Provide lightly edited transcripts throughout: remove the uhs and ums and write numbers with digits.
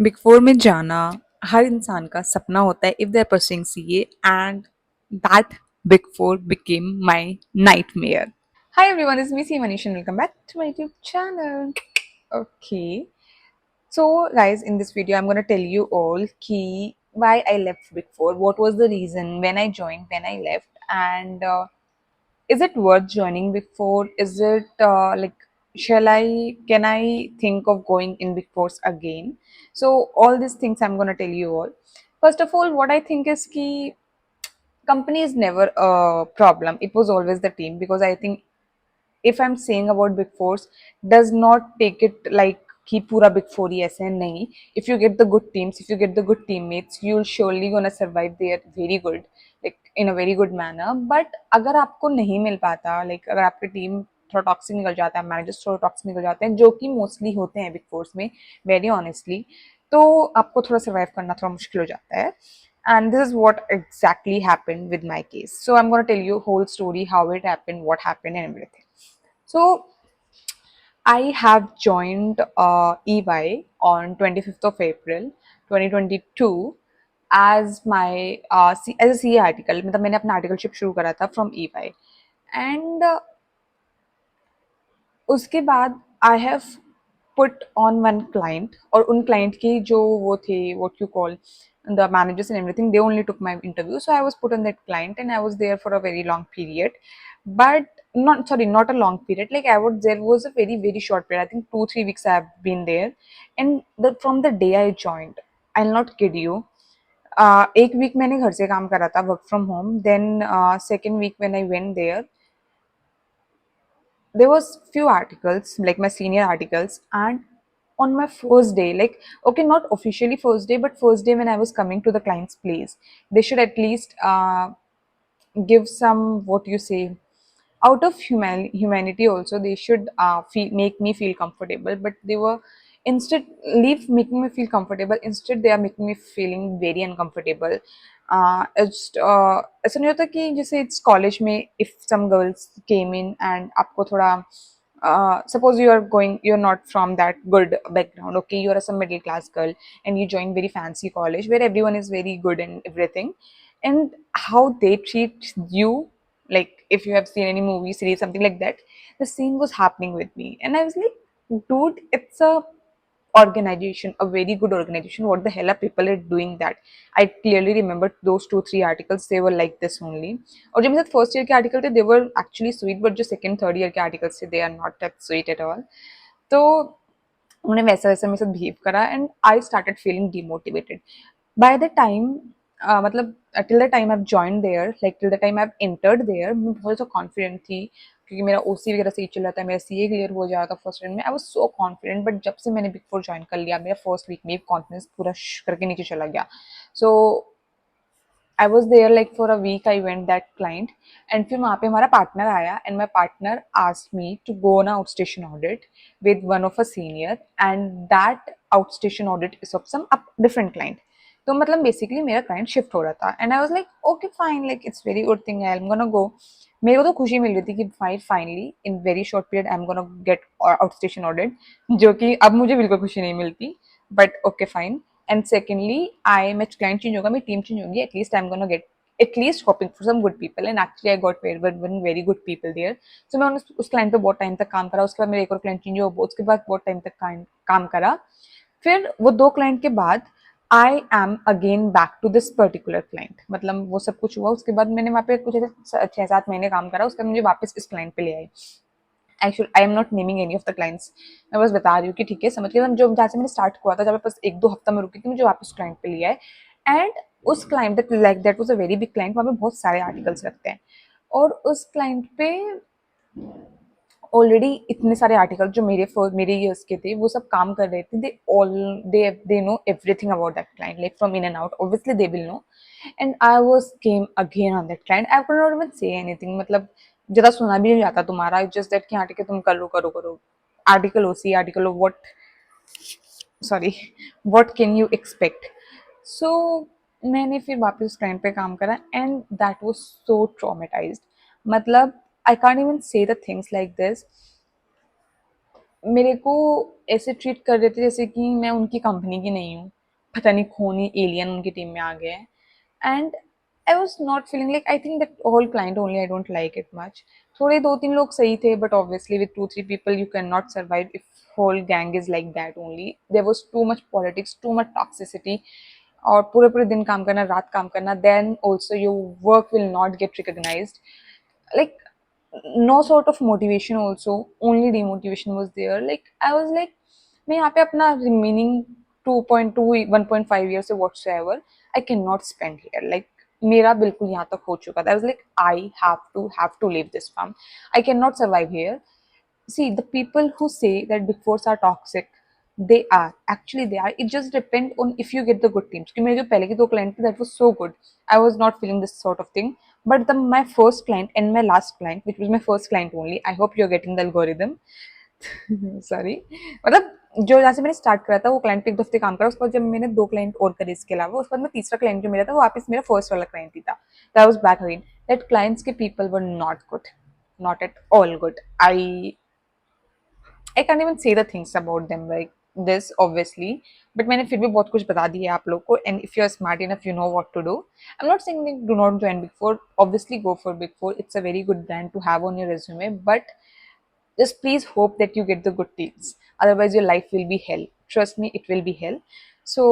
Big four में जाना हर इंसान का सपना होता है if they are pursuing CA and that big four became my nightmare. Hi everyone, it's me Manish and welcome back to my YouTube channel. Okay, so guys, in this video I'm gonna tell you all key why I left Big Four, what was the reason when I joined, when I left, and is it worth joining Big Four? Is it like can I think of going in Big Fours again? So all these things I'm gonna tell you all. First of all, what I think is key company is never a problem. It was always the team because I think if I'm saying about Big Fours, does not take it like कि पूरा big four ही ऐसे है नहीं. If you get the good teams, if you get the good teammates, you'll surely gonna survive there very good, like in a very good manner. But अगर आपको नहीं मिल पाता, like अगर आपकी टीम थोड़ा टॉक्सिक निकल जाता है, मैनेजर्स थोड़ा टॉक्सिक निकल जाते हैं, जो कि मोस्टली होते हैं बिग फोर्स में, वेरी ऑनेस्टली, तो आपको थोड़ा सर्वाइव करना थोड़ा मुश्किल हो जाता है. And this is what exactly happened with my case. So I'm going to tell you whole story, how it happened, what happened, and everything. So I have joined EY on 25th of April 2022 as my as a CA article. मतलब मैंने अपना articleship शुरू करा था from EY and उसके बाद I have put on one client और उन क्लाइंट की जो वो थे what you call the managers and everything, they only took my interview, so I was put on that client and I was there for a very long period. But not a long period, like I was there was a very short period. I think 2-3 weeks I have been there. And from the day I joined, I'll not kid you, एक week मैंने घर से काम करा था, work from home. Then second week when I went there, there was few articles, like my senior articles, and on my first day, like, okay, not officially first day, but first day when I was coming to the client's place, they should at least give some, what you say, out of humanity also, they should make me feel comfortable. But they were, instead leave making me feel comfortable, instead they are making me feeling very uncomfortable. ऐसा नहीं होता कि जैसे it's college में if some girls came in and आपको थोड़ा suppose you're not from that good background, okay, you're a some middle class girl and you join very fancy college where everyone is very good and everything, and how they treat you, like if you have seen any movie series something like that, the same was happening with me. And I was like, dude, it's a organization, a very good organization, what the hell are people are doing that? I clearly remember those 2-3 articles, they were like this only. और जब मेरे साथ first year के article थे, they were actually sweet, but जो second third year के articles थे, they are not that sweet at all. तो उन्होंने वैसा वैसा मेरे साथ बिहेव करा and I started feeling demotivated by the time. मतलब till the time I have joined there, like till the time I have entered there, मैं बहुत ज़्यादा कॉन्फिडेंट थी क्योंकि मेरा ओसी वगैरह सही चल रहा था, मेरा सीए क्लियर हो जा रहा था फर्स्ट ईयर में, I was so confident. But जब से मैंने बिग फोर ज्वाइन कर लिया, मेरा फर्स्ट वीक में कॉन्फिडेंस पूरा करके नीचे चला गया. सो I was there like for a week. I went that client, and फिर वहाँ पे हमारा partner आया, and my partner asked me to go on a outstation audit with one of a senior, and that outstation audit is of some different client. तो मतलब basically मेरा client shift हो रहा था, and I was like, okay fine, like it's very good thing, I'm gonna go. मेरे को तो खुशी मिल रही थी कि finally in very short period I'm gonna get outstation audit, जो कि अब मुझे बिल्कुल खुशी नहीं मिलती, but okay fine. And secondly, my client change होगा, मेरी team change होगी, at least I'm gonna get at least hoping for some good people. And actually I got very good people there. So मैं उस client पे बहुत time तक काम करा. उसके बाद मेरा एक और client change हुआ, उसके बाद बहुत time तक काम करा. फिर वो 2 client के बाद I am again back to this particular client. मतलब वो सब कुछ हुआ, उसके बाद मैंने वहाँ पे कुछ ऐसे 6-7 महीने काम करा, उसके बाद मुझे वापस इस client पे ले आई. Actually I am not naming any of the clients, मैं बस बता रही हूँ कि ठीक है, समझ गए. जो जहाँ से मैंने स्टार्ट हुआ था, जब मैं बस 1-2 हफ्ता में रुकी थी, मुझे वापस क्लाइंट पे लिया है. एंड उस client like that was a very big client, वहाँ पे बहुत सारे आर्टिकल्स रखते हैं, और उस क्लाइंट पे ऑलरेडी इतने सारे आर्टिकल जो मेरे ईयर्स के थे, वो सब काम कर रहे थे. They know everything about that client, like from in and out, obviously they will know. And I was came again on that client. I could not even say anything, मतलब ज़्यादा सुना भी नहीं जाता तुम्हारा, जस्ट दैट कि हाँ ठीक है, तुम करो article OC article what, sorry, what can you expect. So मैंने फिर वापस उस क्लाइंट पे काम करा, and that was so traumatized. मतलब I can't even say the things like this. मेरे को ऐसे ट्रीट कर रहे थे जैसे कि मैं उनकी कंपनी की नहीं हूँ, पता नहीं कौन ही एलियन उनकी टीम में आ गया है। And I was not feeling like, I think that whole client only, I don't like it much. थोड़े दो तीन लोग सही थे, but obviously with two three people you can not survive if whole gang is like that only. There was too much politics, too much toxicity, और पूरे पूरे दिन काम करना, रात काम करना, then also your work will not get recognised, like no sort of motivation also, only demotivation was there. Like I was like, मैं यहाँ पे अपना remaining 2.2 1.5 years से whatsoever I cannot spend here, like मेरा बिल्कुल यहाँ तक हो चुका था। I was like, I have to leave this farm, I cannot survive here. See, the people who say that big fours are toxic, they are actually, they are, it just depends on if you get the good teams. क्योंकि मेरे जो पहले के दो client थे, that was so good, I was not feeling this sort of thing. But the my first client and my last client, which was my first client only, I hope you're getting the algorithm. Sorry, मतलब जो जहाँ से मैंने start करा था वो client पे एक हफ्ते काम करा, उसके बाद जब मैंने दो क्लाइंट और करे इसके अलावा, उसके बाद मैं तीसरा क्लाइंट जो मेरा था वो वापस मेरा फर्स्ट वाला क्लाइंट ही था, that was back again. That clients के people were not good, not at all good. I can't even say the things about them like this, obviously. But मैंने फिर भी बहुत कुछ बता दिया आप लोग को, and if you are smart enough, you know what to do. I'm not saying that do not join Big Four. Obviously, go for Big Four. It's a very good brand to have on your resume. But just please hope that you get the good deals. Otherwise, your life will be hell. Trust me, it will be hell. So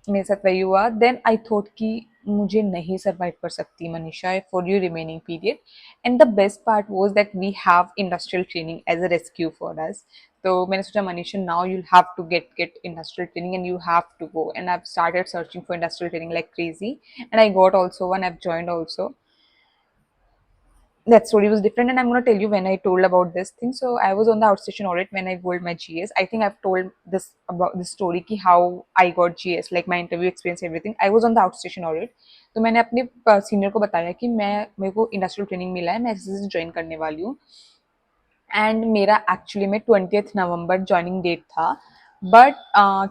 मेरे साथ वही हुआ। Then I thought कि मुझे नहीं survive कर सकती Manisha for you remaining period, and the best part was that we have industrial training as a rescue for us. तो मैंने सोचा Manisha now you'll have to get industrial training and you have to go, and I've started searching for industrial training like crazy, and I got also one, I've joined also. That story was different, and I'm going to tell you when I told about this thing. So I was on the outstation audit when I rolled my GS. I think I've told this about this story ki how I got GS, like my interview experience, everything. I was on the outstation audit. तो मैंने अपने senior को बताया कि मैं मेरे को industrial training मिला है, मैं एसएससी ज्वाइन करने वाली हूँ, एंड मेरा एक्चुअली में 20 नवंबर ज्वाइनिंग डेट था। बट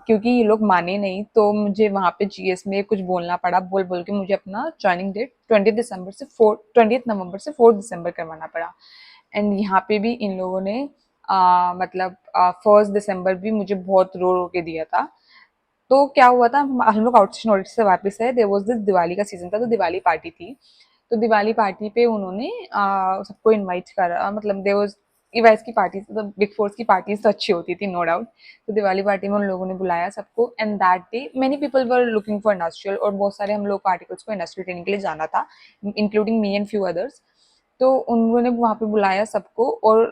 क्योंकि ये लोग माने नहीं तो मुझे वहाँ पे जीएस में कुछ बोलना पड़ा, बोल बोल के मुझे अपना ज्वाइनिंग डेट 20 दिसंबर से 4 दिसंबर करवाना पड़ा। एंड यहाँ पे भी इन लोगों ने मतलब 1 दिसंबर भी मुझे बहुत रो रो के दिया था। तो क्या हुआ था, हम लोग आउटस्टेशन ऑडिट से वापस आए, देयर वाज दिस दिवाली का सीजन था, तो दिवाली पार्टी थी। तो दिवाली पार्टी पे उन्होंने सबको इनवाइट करा, मतलब देयर वाज ईवाइस की पार्टी, तो बिग फोर्स की पार्टीज तो अच्छी होती थी, नो डाउट। तो दिवाली पार्टी में उन लोगों ने बुलाया सबको, and that day many people were looking for industrial, और बहुत सारे हम लोग पार्टिकल्स को इंडस्ट्रियल ट्रेनिंग के लिए जाना था, including me and few others. तो उन्होंने वहाँ पे बुलाया सबको, और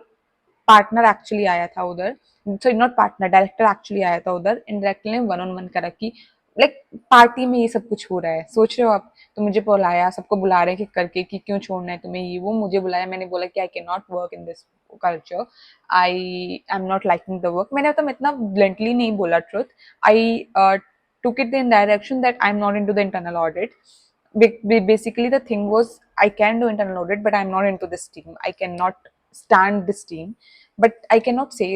पार्टनर एक्चुअली आया था उधर, sorry not partner, director actually आया था उधर, इन डायरेक्टर ने वन ऑन वन करा कि लाइक पार्टी में ये सब कुछ हो रहा है, सोच रहे हो आप। तो मुझे बुलाया, सबको बुला रहे हैं कि करके कि क्यों छोड़ना है तुम्हें, ये वो मुझे बुलाया, मैंने बोला कि I can not work in this culture, I am not liking the work. मैंने मतलब इतना ब्लंटली नहीं बोला truth, I took it in direction that I'm not into the internal audit. Basically, the thing was I can do internal audit, but I'm not into this team. I cannot stand this team, but I cannot say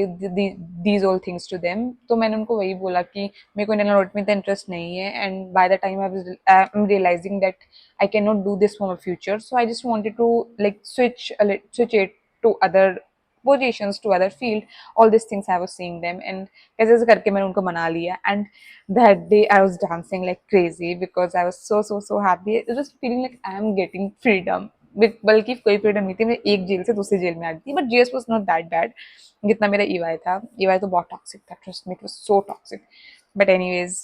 these all things to them. तो मैंने उनको वही बोला कि मेरे को internal audit में इतना interest नहीं है, and by the time I'm realizing that I cannot do this for my future, so I just wanted to like switch it to other positions, to other field, all these things I was seeing them, and कैसे कैसे करके मैंने उनको मना लिया, and that day I was dancing like crazy because I was so happy. It was feeling like I am getting freedom. बल्कि कोई freedom नहीं थी, मैं एक जेल से दूसरी जेल में आ गई थी, but GS was not that bad जितना मेरा ईवाई था। ईवाई तो बहुत टॉक्सिक था, trust me, it was so toxic. But anyways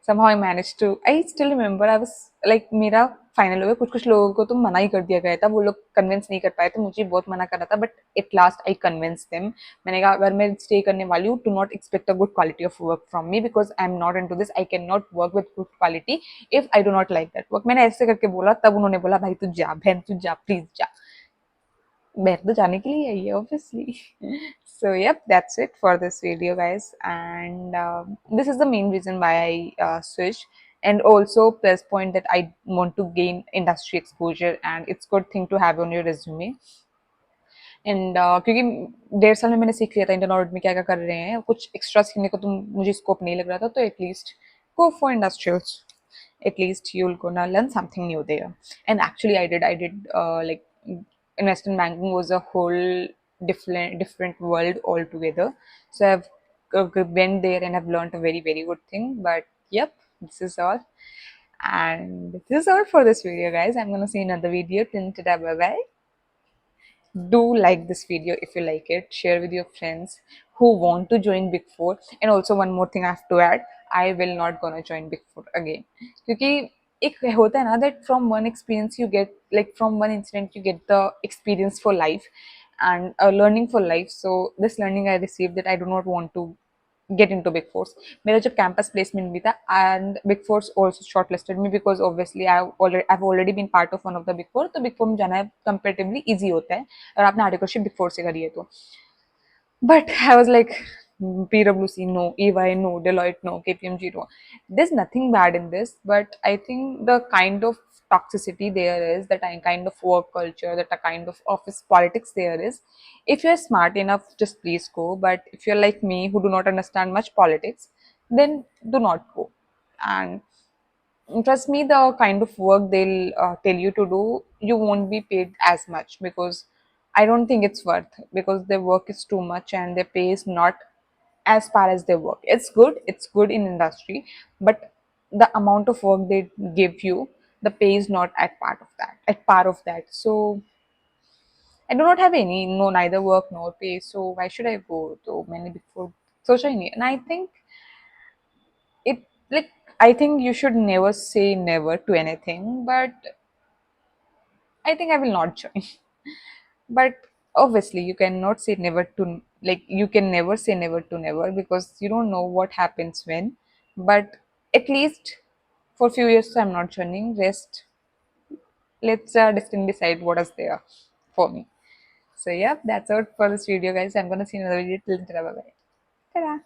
somehow I managed to, I still remember I was like मेरा फाइनल हो गया, कुछ कुछ लोगों को तो मना ही कर दिया गया था, वो लोग कन्विंस नहीं कर पाए थे, मुझे बहुत मना कर रहा था, but at last I convince them. मैंने कहा अगर मैं स्टे करने वाली हूँ, do not expect a good quality of work from me, because I am not into this, I can not work with good quality if I do not like that work. मैंने ऐसे करके बोला, तब उन्होंने बोला भाई तू जा, बहन तू जा, प्लीज जा। मैं तो जाने के लिए आई है obviously. So yep, that's it for this video guys, and this is the main reason why I switched, and also plus point that I want to gain industry exposure, and it's good thing to have on your resume. And क्योंकि 1.5 साल में मैंने सीख लिया था internal audit में क्या क्या कर रहे हैं, कुछ एक्स्ट्रा सीखने को तो मुझे स्कोप नहीं लग रहा था, तो at least go for industrials, at least you'll gonna learn something new there. And actually I did like investment banking was a whole different world altogether. So I've went there and I've learned a very good thing. But yep, this is all. And this is all for this video, guys. I'm gonna see another video. Till today, bye bye. Do like this video if you like it. Share with your friends who want to join Big Four. And also one more thing I have to add, I will not gonna join Big Four again. क्योंकि एक होता है ना that from one experience you get, like from one incident you get the experience for life and learning for life. So this learning I received, that I do not want to get into Big Fours. मेरा जब campus placement भी था, and Big Fours also shortlisted me because obviously I've already been part of one of the Big Four. तो Big Four में जाना है comparatively easy होता है और आपने articleship Big Four से करी है तो. But I was like, PwC, no, EY, no, Deloitte, no, KPMG, no. There's nothing bad in this, but I think the kind of toxicity there is, the kind of work culture, the kind of office politics there is. If you're smart enough, just please go. But if you're like me, who do not understand much politics, then do not go. And trust me, the kind of work they'll tell you to do, you won't be paid as much, because I don't think it's worth, because their work is too much and their pay is not as far as their work. It's good in industry, but the amount of work they give you, the pay is not at par of that. So I do not have any, no, neither work nor pay, so why should I go to many before social media? And I think it, like, I think you should never say never to anything, but I think I will not join. But obviously, you cannot say never to, like, you can never say never to never, because you don't know what happens when. But at least for few years, I'm not joining. Rest, let's destiny decide what is there for me. So yeah, that's all for this video, guys. I'm gonna see another video. Till then, bye bye. Ta-da.